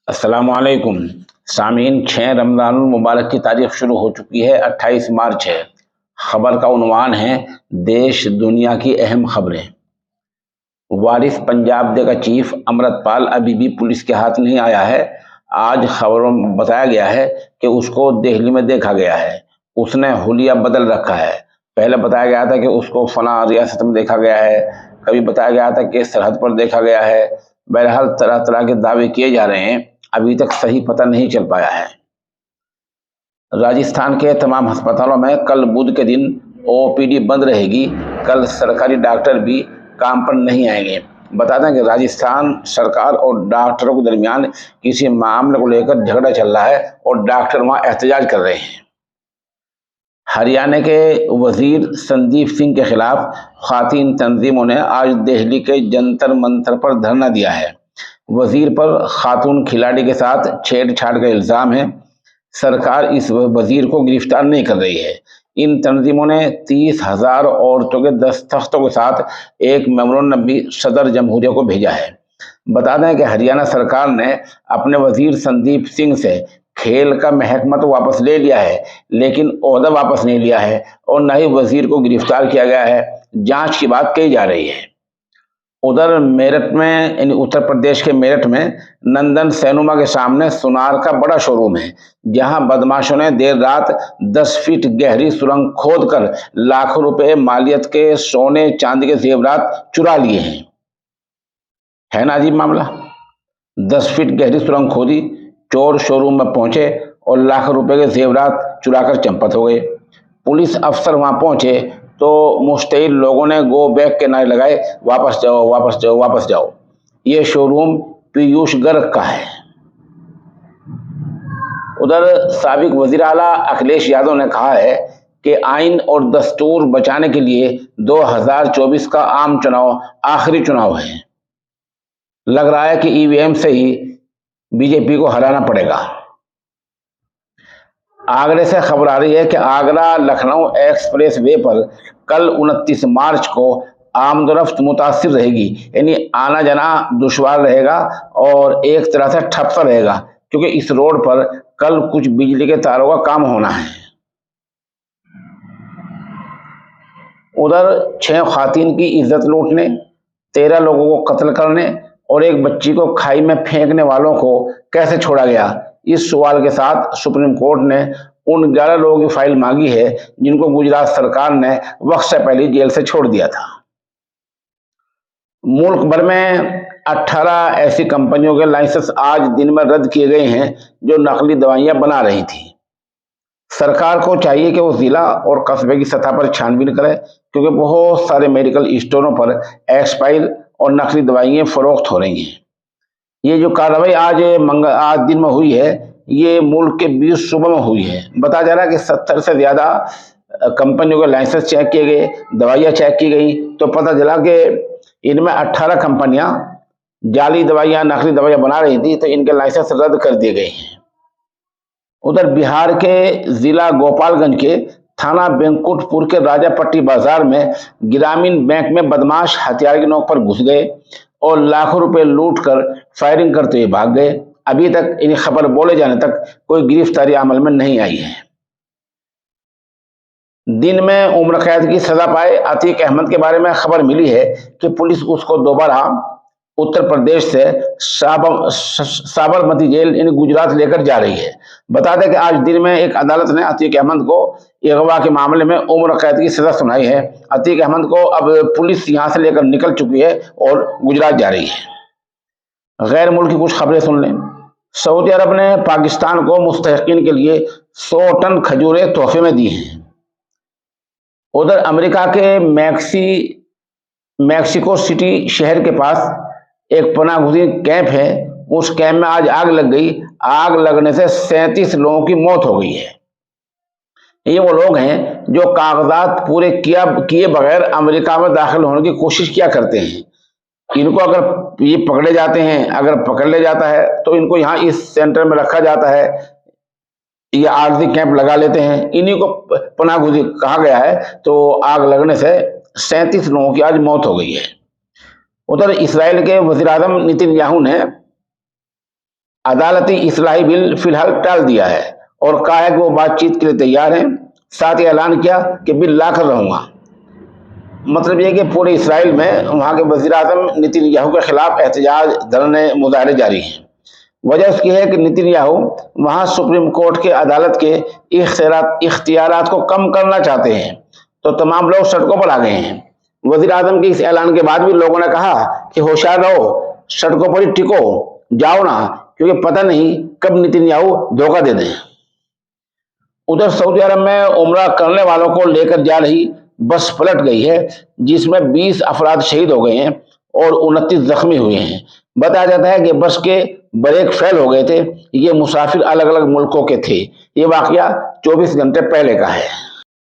अस्सलामुअलैकुम सामीन। 6 रमज़ान मुबारक की तारीख शुरू हो चुकी है। 28 मार्च है। खबर का उन्वान है देश दुनिया की अहम खबरें। वारिस पंजाब डे का चीफ अमृतपाल अभी भी पुलिस के हाथ नहीं आया है। आज खबरों में बताया गया है कि उसको दिल्ली में देखा गया है। उसने हुलिया बदल रखा है। पहले बताया गया था कि उसको फला रियासत में देखा गया है, कभी बताया गया था कि सरहद पर देखा गया है। बहरहाल तरह तरह के दावे किए जा रहे हैं, अभी तक सही पता नहीं चल पाया है। राजस्थान के तमाम अस्पतालों में कल बुध के दिन ओपीडी बंद रहेगी। कल सरकारी डॉक्टर भी काम पर नहीं आएंगे। बता दें कि राजस्थान सरकार और डॉक्टरों के दरमियान किसी मामले को लेकर झगड़ा चल रहा है और डॉक्टर वहां एहतजाज कर रहे हैं। हरियाणा के वजीर संदीप सिंह के खिलाफ खातीन तंजीमों ने आज दिल्ली के जंतर मंतर पर धरना दिया है। वजीर पर खातून खिलाड़ी के साथ छेड़छाड़ का इल्जाम है। सरकार इस वजीर को गिरफ्तार नहीं कर रही है। इन तंजीमों ने 30,000 औरतों के दस्तखतों के साथ एक मेमोरेंडम भी सदर जमहूरिया को भेजा है। बता दें कि हरियाणा सरकार ने अपने वजीर संदीप सिंह से खेल का महकमा तो वापस ले लिया है, लेकिन ओहदा वापस नहीं लिया है और न ही वजीर को गिरफ्तार किया गया है। जांच की बात कही जा रही है। उधर मेरठ में यानी उत्तर प्रदेश के मेरठ में नंदन सिनेमा के सामने सुनार का बड़ा शोरूम है, जहां बदमाशों ने देर रात 10 फीट गहरी सुरंग खोदकर लाखों रुपए मालियत के सोने चांदी के जेवरात चुरा लिए हैं। है ना अजीब मामला। 10 फीट गहरी सुरंग खोदी, चोर शोरूम में पहुंचे और लाखों रुपए के जेवरात चुराकर चंपत हो गए। पुलिस अफसर वहां पहुंचे तो मुश्तइल लोगों ने गो बैक के नारे लगाए, वापस जाओ वापस जाओ वापस जाओ। ये शोरूम पीयूष गर्ग का है। उधर साबिक वजीर आला अखिलेश यादव ने कहा है कि आइन और दस्तूर बचाने के लिए 2024 का आम चुनाव आखिरी चुनाव है। लग रहा है कि ईवीएम से ही बीजेपी को हराना पड़ेगा। आगरे से खबर आ रही है कि आगरा लखनऊ एक्सप्रेस वे पर कल 29 मार्च को आमदोरफ्त मुतासिर रहेगी, यानी आना जाना दुश्वार रहेगा और एक तरह से ठप सा रहेगा, क्योंकि इस रोड पर कल कुछ बिजली के तारों का काम होना है। उधर 6 खातून की इज्जत लूटने, 13 लोगों को कत्ल करने और एक बच्ची को खाई में फेंकने वालों को कैसे छोड़ा गया, इस सवाल के साथ सुप्रीम कोर्ट ने उन 11 लोगों की फाइल मांगी है जिनको गुजरात सरकार ने वक्त से पहले जेल से छोड़ दिया था। मुल्क भर में 18 ऐसी कंपनियों के लाइसेंस आज दिन में रद्द किए गए हैं जो नकली दवाइयां बना रही थी। सरकार को चाहिए कि वो जिला और कस्बे की सतह पर छानबीन करे, क्योंकि बहुत सारे मेडिकल स्टोरों पर एक्सपायर और नकली दवाइयां फरोख्त हो रही हैं। ये जो कार्रवाई आज दिन में हुई है, ये मुल्क के 20 सूबों में हुई है। बताया जा रहा है कि 70 से ज्यादा कंपनियों के लाइसेंस चेक किए गए, दवाइयां चेक की गई, तो पता चला कि इनमें 18 कंपनियां जाली दवाइयां नकली दवाइयां बना रही थी, तो इनके लाइसेंस रद्द कर दिए गए हैं। उधर बिहार के जिला गोपालगंज के थाना बेंकुटपुर के राजापट्टी बाजार में ग्रामीण बैंक में बदमाश हथियार की नोक पर घुस गए और लाखों रुपए लूट कर फायरिंग करते हुए भाग गए। अभी तक इन खबर बोले जाने तक कोई गिरफ्तारी अमल में नहीं आई है। दिन में उम्र कैद की सजा पाए अतीक अहमद के बारे में खबर मिली है कि पुलिस उसको दोबारा उत्तर प्रदेश से साबरमती जेल यानी गुजरात लेकर जा रही है। बता दें कि आज दिन में एक अदालत ने अतीक अहमद को अगवा के मामले में उम्र कैद की सजा सुनाई है। अतीक अहमद को अब पुलिस यहां से लेकर निकल चुकी है और गुजरात जा रही है। गैर मुल्की कुछ खबरें सुन लें। सऊदी अरब ने पाकिस्तान को मुस्तहिकीन के लिए 100 टन खजूरें तोहफे में दी हैं। उधर अमेरिका के मैक्सिको सिटी शहर के पास एक पनाहगजीर कैंप है, उस कैंप में आज आग लग गई। आग लगने से 37 लोगों की मौत हो गई है। ये वो लोग हैं जो कागजात पूरे किए बगैर अमेरिका में दाखिल होने की कोशिश किया करते हैं। इनको अगर ये पकड़े जाते हैं, अगर पकड़ ले जाता है तो इनको यहाँ इस सेंटर में रखा जाता है, ये आर्थिक कैंप लगा लेते हैं। इन्हीं को पनाहगजीर कहा गया है। तो आग लगने से 37 लोगों की आज मौत हो गई है। उधर इसराइल के वज़ीर-ए-आज़म नेतन्याहू ने अदालती इस्लाही बिल फिलहाल टाल दिया है और कहा है कि वो बातचीत के लिए तैयार हैं। साथ ही ऐलान किया कि बिल लाकर रहूंगा। मतलब ये कि पूरे इसराइल में वहाँ के वज़ीर-ए-आज़म नेतन्याहू के खिलाफ एहतजाज, धरने, मुजाहरे जारी हैं। वजह उसकी है कि नेतन्याहू वहाँ सुप्रीम कोर्ट के अदालत के इख्तियारात को कम करना चाहते हैं, तो तमाम लोग सड़कों पर आ गए हैं। वज़ीर-ए-आज़म के इस ऐलान के बाद भी लोगों ने कहा कि होशियार रहो, सड़कों पर ही टिको, जाओ ना, क्योंकि पता नहीं कब नेतन्याहू धोखा दे दें। उधर सऊदी अरब में उम्रा करने वालों को लेकर जा रही बस पलट गई है, जिसमें 20 अफराद शहीद हो गए हैं और 29 जख्मी हुए हैं। बताया जाता है कि बस के ब्रेक फेल हो गए थे। ये मुसाफिर अलग अलग मुल्कों के थे। ये वाकया 24 घंटे पहले का है।